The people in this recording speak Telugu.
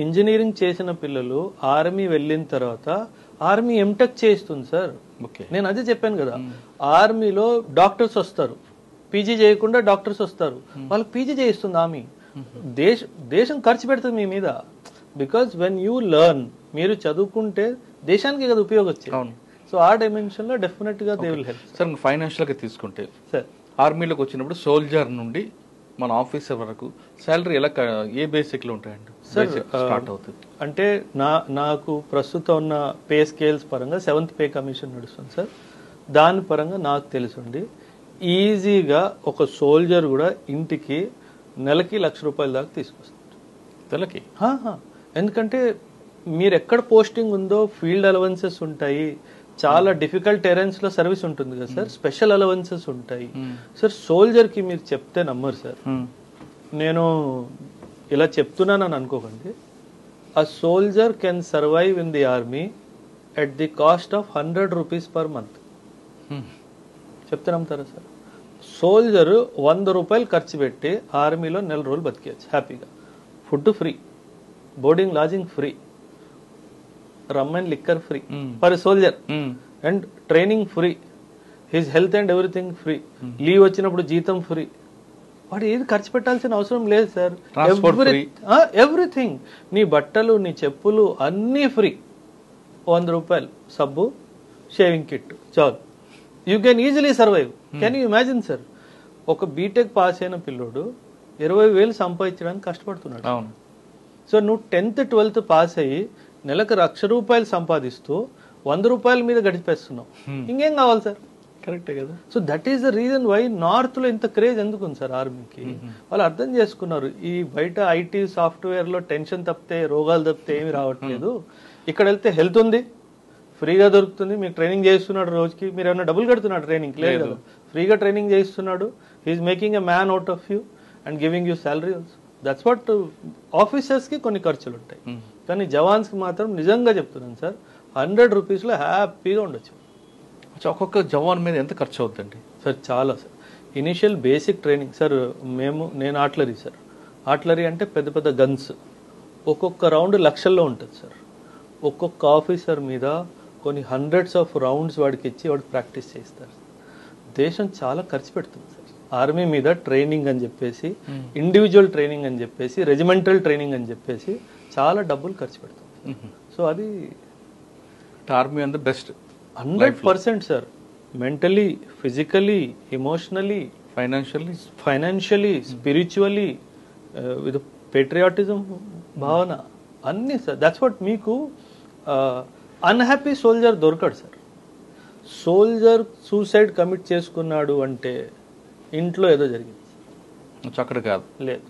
ఇంజనీరింగ్ చేసిన పిల్లలు ఆర్మీ వెళ్ళిన తర్వాత ఆర్మీ ఎంటెక్ చేస్తుంది సార్. నేను అదే చెప్పాను కదా, ఆర్మీలో డాక్టర్స్ వస్తారు, పీజీ చేయకుండా డాక్టర్స్ వస్తారు, వాళ్ళకి పీజీ చేయిస్తుంది ఆర్మీ. దేశం ఖర్చు పెడుతుంది మీ మీద. బికాస్ వెన్ యూ లెర్న్, మీరు చదువుకుంటే దేశానికి కదా ఉపయోగం వచ్చేది. సో ఆ డైమెన్షన్ లో డెఫినెట్ గా they will help. Sir financial గా తీసుకుంటే సార్, ఆర్మీలోకి వచ్చినప్పుడు సోల్జర్ నుండి మన ఆఫీసర్ వరకు శాలరీ ఎలా ఏ బేసిక్ లో ఉంటాయండి? స్టార్ట్ అవుతుంది అంటే నాకు ప్రస్తుతం ఉన్న పే స్కేల్స్ పరంగా 7th పే కమిషన్ నడుస్తుంది సార్. దాని పరంగా నాకు తెలుసుండి ఈజీగా ఒక సోల్జర్ కూడా ఇంటికి నెలకి ₹1,00,000 దాకా తీసుకొస్తారు నెలకి. ఎందుకంటే మీరు ఎక్కడ పోస్టింగ్ ఉందో ఫీల్డ్ అలవెన్సెస్ ఉంటాయి, చాలా డిఫికల్ట్ టెరెన్స్ లో సర్వీస్ ఉంటుంది కదా సార్, స్పెషల్ అలవెన్సెస్ ఉంటాయి సార్. సోల్జర్ కి మీరు చెప్తే నమ్మరు సార్, నేను ఇలా చెప్తున్నానని అనుకోకండి. అ soldier can survive in the army at the cost of ₹100 per month. చెప్తే నమ్ముతారా సార్? సోల్జర్ ₹100 ఖర్చు పెట్టి ఆర్మీలో నెల రోజులు బతికేయచ్చు హ్యాపీగా. Food free, boarding lodging free, rum and liquor free for soldier, and training free, his health and everything free, leave వచ్చినప్పుడు జీతం ఫ్రీ. వాడు ఏది ఖర్చు పెట్టాల్సిన అవసరం లేదు సార్. ఎవ్రీథింగ్, నీ బట్టలు, నీ చెప్పులు అన్నీ ఫ్రీ. ₹100 సబ్బు, షేవింగ్ కిట్ చాలు. You can easily survive. Can you imagine sir, ఒక బీటెక్ పాస్ అయిన పిల్లోడు 20,000 సంపాదించడానికి కష్టపడుతున్నాడు. సో నువ్వు 10th 12th పాస్ అయ్యి నెలకు ₹1,00,000 సంపాదిస్తూ ₹100 మీద గడిపేస్తున్నావు. ఇంకేం కావాలి సార్? కరెక్టే కదా. So that is the reason why north లో ఇంత క్రేజ్ ఎందుకు ఉంది సార్ ఆర్మీకి. వాళ్ళు అర్థం చేసుకున్నారు, ఈ బయట ఐటీ సాఫ్ట్వేర్ లో టెన్షన్ తప్పితే, రోగాలు తప్పితే ఏమి రావట్లేదు. ఇక్కడ వెళ్తే హెల్త్ ఉంది, ఫ్రీగా దొరుకుతుంది, మీకు ట్రైనింగ్ చేస్తున్నాడు, రోజుకి మీరు ఏమైనా డబ్బులు కడుతున్నాడు ట్రైనింగ్ లేదు కదా, ఫ్రీగా ట్రైనింగ్ చేస్తున్నాడు. He is making a man out of you and giving you salary also. That's what. Officers కి కొన్ని ఖర్చులు ఉంటాయి, కానీ జవాన్స్ కి మాత్రం నిజంగా చెప్తున్నాను సార్, ₹100 లో హ్యాపీగా ఉండొచ్చు. ఒక్కొక్క జవాన్ మీద ఎంత ఖర్చు అవుతుందండి సార్? చాలా sir. Initial basic training sir, నేను ఆర్టిలరీ సార్. ఆర్టిలరీ అంటే పెద్ద పెద్ద గన్స్, ఒక్కొక్క రౌండ్ లక్షల్లో ఉంటుంది సార్. ఒక్కొక్క ఆఫీసర్ మీద కొన్ని హండ్రెడ్స్ ఆఫ్ రౌండ్స్ వాడికి ఇచ్చి వాడికి ప్రాక్టీస్ చేస్తారు. దేశం చాలా ఖర్చు పెడుతుంది సార్ ఆర్మీ మీద. ట్రైనింగ్ అని చెప్పేసి, ఇండివిజువల్ ట్రైనింగ్ అని చెప్పేసి, రెజిమెంటల్ ట్రైనింగ్ అని చెప్పేసి చాలా డబ్బులు ఖర్చు పెడుతుంది. సో అది army and best 100% sir. Mentally, physically, emotionally, financially, spiritually, with patriotism భావన అన్నీ సార్. That's what. మీకు అన్హ్యాపీ సోల్జర్ దొరకడు సార్. సోల్జర్ సూసైడ్ కమిట్ చేసుకున్నాడు అంటే ఇంట్లో ఏదో జరిగింది, అక్కడ కాదు లేదు.